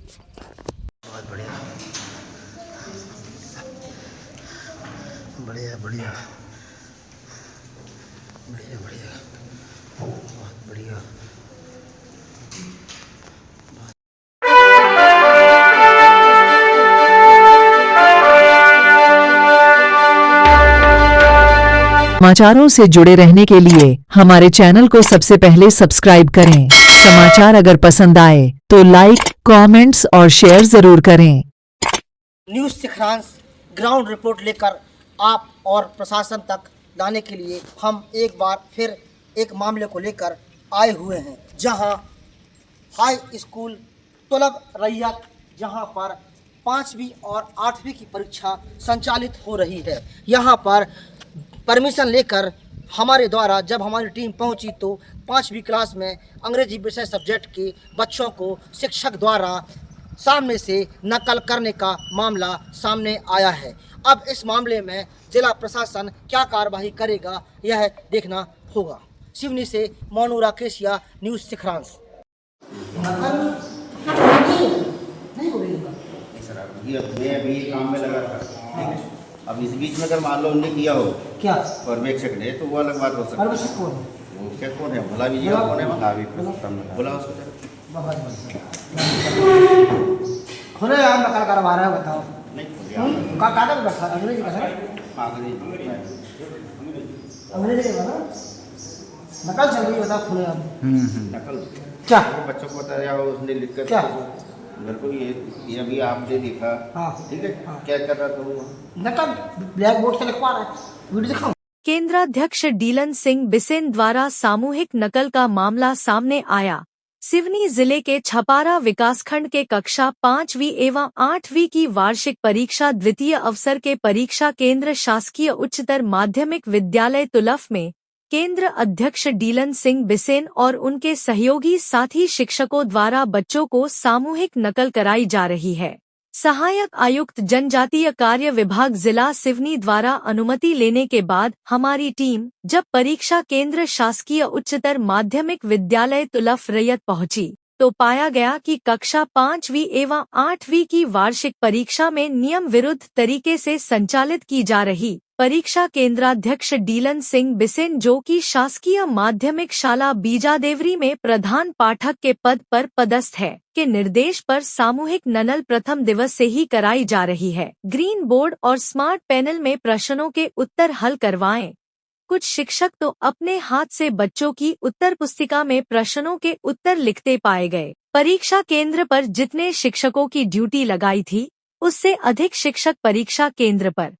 बहुत बढ़िया बढ़िया बढ़िया बढ़िया बढ़िया बहुत बढ़िया। समाचारों से जुड़े रहने के लिए हमारे चैनल को सबसे पहले सब्सक्राइब करें। समाचार अगर पसंद आए तो लाइक, कमेंट्स और शेयर जरूर करें। न्यूज़ सिखरांश ग्राउंड रिपोर्ट लेकर आप और प्रशासन तक लाने के लिए हम एक बार फिर एक मामले को लेकर आए हुए हैं, जहां हाई स्कूल तलब रैयत, जहां पर 5वीं और 8वीं की परीक्षा संचालित हो रही है। यहां पर परमिशन लेकर हमारे द्वारा जब हमारी टीम पहुंची तो 5वीं क्लास में अंग्रेजी विषय सब्जेक्ट के बच्चों को शिक्षक द्वारा सामने से नकल करने का मामला सामने आया है। अब इस मामले में जिला प्रशासन क्या कार्रवाई करेगा यह देखना होगा। सिवनी से मोनू राकेशिया, न्यूज़ सिखरांश। ये मैं अभी ये काम में लगा था। अब इस बीच में अगर मान लो उन्होंने किया हो क्या पर्यवेक्षक ने, तो वो अलग बात हो सकती है। वो क्या कौन है, भला भी कौन है, मंगा भी बोला उसको खुले आप नकल करवा रहे हो, बताओ। नहीं कागज बैठा अंग्रेजी का है, अंग्रेजी का ना नकल चल रही, बताओ खुले आप नकल क्या बच्चों को बताया हो उसने लिख कर क्या? मेरे को ये अभी आपने देखा। हाँ। ठीक है। हाँ। क्या कर रहा था वो? नकल ब्लैक बोर्ड से लिखवा रहा है, वीडियो दिखाओ। केंद्राध्यक्ष डीलन सिंह बिसेन द्वारा सामूहिक नकल का मामला सामने आया। सिवनी जिले के छपारा विकासखंड के कक्षा 5वीं एवं 8वीं की वार्षिक परीक्षा द्वितीय अवसर के परीक्षा केंद्र शासकीय उच्चतर माध्यमिक विद्यालय तुलफ में केंद्र अध्यक्ष डीलन सिंह बिसेन और उनके सहयोगी साथी शिक्षकों द्वारा बच्चों को सामूहिक नकल कराई जा रही है। सहायक आयुक्त जनजातीय कार्य विभाग जिला सिवनी द्वारा अनुमति लेने के बाद हमारी टीम जब परीक्षा केंद्र शासकीय उच्चतर माध्यमिक विद्यालय तुलफ रैयत पहुंची तो पाया गया कि कक्षा 5वीं एवं 8वीं की वार्षिक परीक्षा में नियम विरुद्ध तरीके से संचालित की जा रही परीक्षा केंद्राध्यक्ष डीलन सिंह बिसेन, जो कि शासकीय माध्यमिक शाला बीजादेवरी में प्रधान पाठक के पद पर पदस्थ है, के निर्देश पर सामूहिक नकल प्रथम दिवस से ही कराई जा रही है। ग्रीन बोर्ड और स्मार्ट पैनल में प्रश्नों के उत्तर हल करवाएं। कुछ शिक्षक तो अपने हाथ से बच्चों की उत्तर पुस्तिका में प्रश्नों के उत्तर लिखते पाए गए। परीक्षा केंद्र पर जितने शिक्षकों की ड्यूटी लगाई थी उससे अधिक शिक्षक परीक्षा केंद्र पर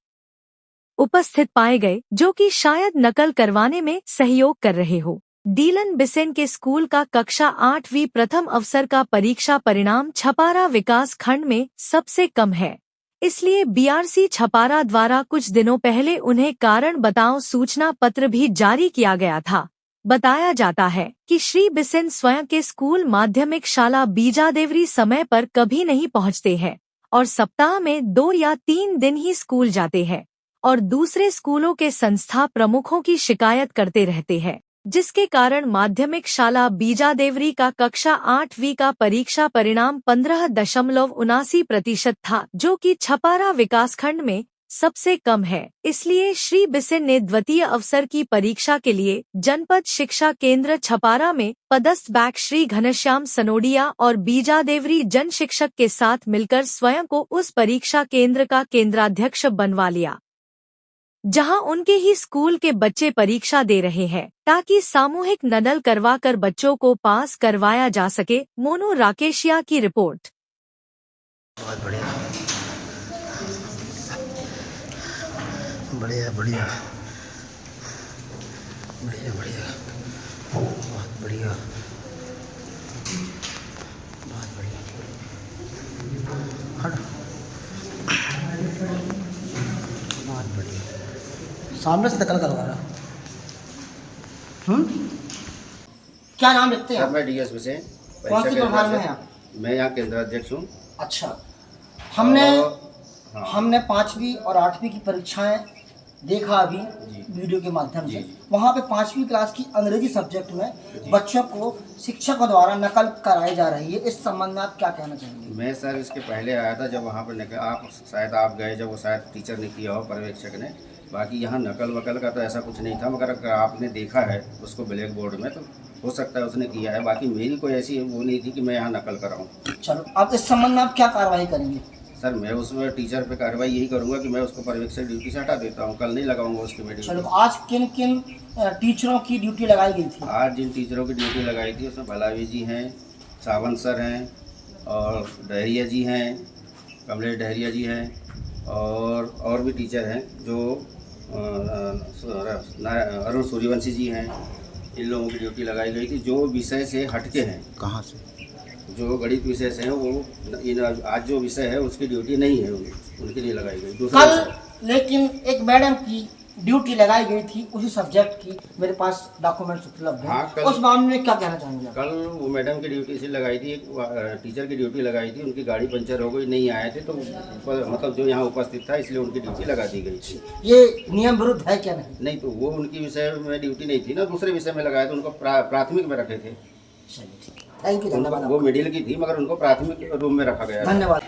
उपस्थित पाए गए, जो कि शायद नकल करवाने में सहयोग कर रहे हो। डीलन बिसेन के स्कूल का कक्षा 8वीं प्रथम अवसर का परीक्षा परिणाम छपारा विकास खंड में सबसे कम है, इसलिए बीआरसी छपारा द्वारा कुछ दिनों पहले उन्हें कारण बताओ सूचना पत्र भी जारी किया गया था। बताया जाता है कि श्री बिसेन स्वयं के स्कूल माध्यमिक शाला बीजादेवरी समय पर कभी नहीं पहुंचते हैं और सप्ताह में 2 या 3 दिन ही स्कूल जाते हैं और दूसरे स्कूलों के संस्था प्रमुखों की शिकायत करते रहते हैं, जिसके कारण माध्यमिक शाला बीजादेवरी का कक्षा 8वीं का परीक्षा परिणाम 15.79% था, जो कि छपारा विकासखंड में सबसे कम है। इसलिए श्री बिसेन ने द्वितीय अवसर की परीक्षा के लिए जनपद शिक्षा केंद्र छपारा में पदस्थ बैक श्री घनश्याम सनोडिया और बीजादेवरी जन शिक्षक के साथ मिलकर स्वयं को उस परीक्षा केंद्र का केंद्राध्यक्ष बनवा लिया, जहां उनके ही स्कूल के बच्चे परीक्षा दे रहे हैं, ताकि सामूहिक नकल करवाकर बच्चों को पास करवाया जा सके। मोनू राकेशिया की रिपोर्ट। बहुत बढ़िया बढ़िया बढ़िया बढ़िया बढ़िया बहुत बढ़िया बहुत बढ़िया। हट बहुत बढ़िया, सामने से नकल करवा रहा। क्या नाम लिखते हैं सर आप? मैं डीएस बिसेन, कौन सी परीक्षा प्रभाग में केंद्र हैं आप? से। मैं यहाँ केंद्राध्यक्ष हूँ। अच्छा, हमने हाँ। हमने 5वीं और 8वीं की परीक्षाएं देखा अभी जी। वीडियो के माध्यम से, जी। वहाँ पे 5वीं क्लास की अंग्रेजी सब्जेक्ट में बच्चों को शिक्षकों द्वारा नकल कराई जा रही है। इस संबंध में आप क्या कहना चाहेंगे? मैं सर इसके पहले आया था जब वहाँ पर आप शायद आप गए जब वो शायद टीचर ने किया हो, पर्यवेक्षक ने। बाकी यहाँ नकल वकल का तो ऐसा कुछ नहीं था, मगर अगर आपने देखा है उसको ब्लैक बोर्ड में तो हो सकता है उसने किया है। बाकी मेरी कोई ऐसी वो नहीं थी कि मैं यहाँ नकल कराऊँ। चलो, आप इस संबंध में आप क्या कार्रवाई करेंगे? सर मैं उसमें टीचर पे कार्रवाई यही करूँगा कि मैं उसको पर्यवेक्षक ड्यूटी से हटा देता हूँ, कल नहीं लगाऊंगा उसकी मैं चलो, ड्यूटी। आज किन किन टीचरों की ड्यूटी लगाई गई थी? आज जिन टीचरों की ड्यूटी लगाई थी उसमें भलावी जी हैं, सावंत सर हैं, और डहरिया जी हैं, कमलेश डहरिया जी हैं, और भी टीचर हैं जो अरुण सूर्यवंशी जी हैं। इन लोगों की ड्यूटी लगाई गई थी जो विषय से हटके हैं। कहाँ से? जो गणित विषय से हैं वो आज जो विषय है उसकी ड्यूटी नहीं है, उनके लिए लगाई गई। दूसरा कल लेकिन एक मैडम की ड्यूटी लगाई गई थी उसी सब्जेक्ट की, मेरे पास डॉक्यूमेंट्स उपलब्ध है। हाँ, उस मामले में क्या कहना चाहेंगे आप? कल वो मैडम की ड्यूटी से लगाई थी, एक टीचर की ड्यूटी लगाई थी, उनकी गाड़ी पंचर हो गई, नहीं आए थे तो मतलब जो यहाँ उपस्थित था इसलिए उनकी ड्यूटी लगा दी गई थी। ये नियम विरुद्ध है क्या? नहीं, नहीं तो वो उनकी विषय में ड्यूटी नहीं थी ना, दूसरे विषय में लगाया था, उनको प्राथमिक में रखे थे। चलिए ठीक है, थैंक यू, धन्यवाद वो मिडिल की थी मगर उनको प्राथमिक रूम में रखा गया था। धन्यवाद।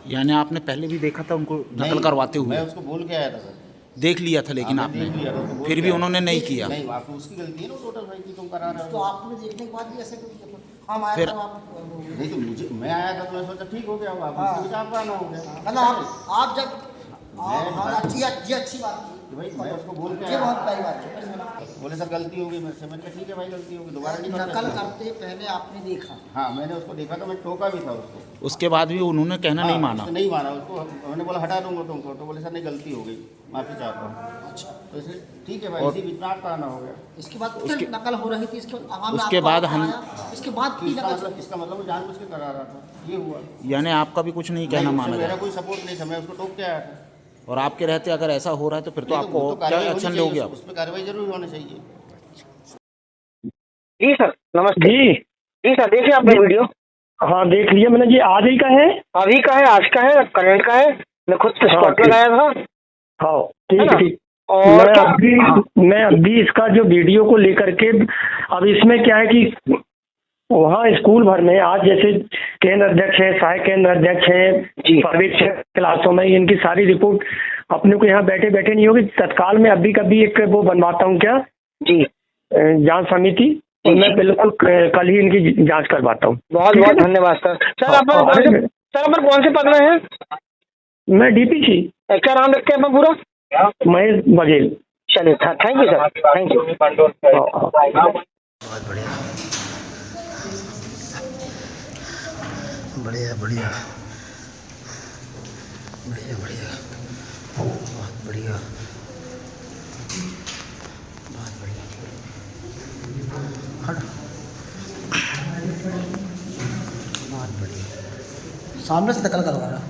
यानी आपने पहले भी देखा था उनको नकल नहीं, करवाते हुए? मैं उसको बोल के आया था सर। देख लिया था लेकिन हाँ, मैं देख लिया था, उसको आपने बोल फिर के भी आया। उन्होंने नहीं किया? नहीं, आपको उसकी गलती है ना टोटल भाई की तुम करा रहे तो हो। आपने देखने के बाद भी ऐसे हम आए फिर- तो आप नहीं तो मुझे मैं आया था तो मैं सोचा ठीक हो गया होगा, हाँ। मुझे आप आना हो गया। मतलब आप जब अच्छी बात की, कि भाई मैं उसको बोल के ये बहुत आया। बड़ी बात है। बोले सर गलती हो गई मेरे से, मैंने कहा ठीक है भाई गलती होगी, दोबारा नहीं करना। नकल करते पहले आपने देखा? हाँ मैंने उसको देखा तो मैं टोका भी था उसको। उसके बाद भी उन्होंने कहना हाँ, नहीं माना? उसने नहीं माना उसको, मैंने बोला हटा दूंगा तुमको, तो बोले सर नहीं गलती हो गई, माफ़ी चाहता हूँ। अच्छा, तो इसलिए ठीक है भाई, इसी बीच में आपका आना हो गया। इसके बाद फिर नकल हो रही थी, इसके बाद आवाम में उसके आपको बाद आया, हम- इसके बाद कि भी इसका नकल। मतलब वो जानबूझ के करा रहा था, ये हुआ। यानी आपका भी कुछ नहीं कहना नहीं, माना उसमें मेरा जाए? कोई सपोर्ट नहीं था, मैं उसको टोक के आया था। और आपके रहते अगर ऐसा हो रहा है तो फिर तो नहीं, आपको वो तो क्या कार्रवाई होनी एक्शन चाहिए, लोगे आप? उस पर कार्रवाई जरूर होनी चाहिए। जी सर, नमस्ते जी जी सर। देखिए आपने वीडियो हाँ देख लिया मैंने जी। आज ही का है? अभी का है, आज का है, करंट का है। मैं खुद से हाँ, स्पॉट ठीक। लगाया था। हाँ है ठीक ना? ठीक। और क्या? मैं अभी इसका जो वीडियो को लेकर के, अब इसमें क्या है कि वहाँ स्कूल भर में आज जैसे केंद्र अध्यक्ष है, सहायक केंद्र अध्यक्ष है, पर्यवेक्षक क्लासों में, इनकी सारी रिपोर्ट अपने को यहाँ बैठे बैठे नहीं होगी, तत्काल में अभी कभी एक वो बनवाता हूँ क्या जी, जांच समिति, और मैं बिल्कुल कल ही इनकी जांच करवाता हूँ। बहुत बहुत धन्यवाद सर। सर आप कौन से पद में हैं? मैं डीपीसी। क्या नाम रखते हैं अपना पूरा? महेश बघेल। चलिए, thank you sir, thank you. बहुत बढ़िया, बढ़िया बढ़िया बढ़िया बढ़िया, बहुत बढ़िया, बहुत बढ़िया। हट, बहुत बढ़िया। सामने से नकल करवा रहा।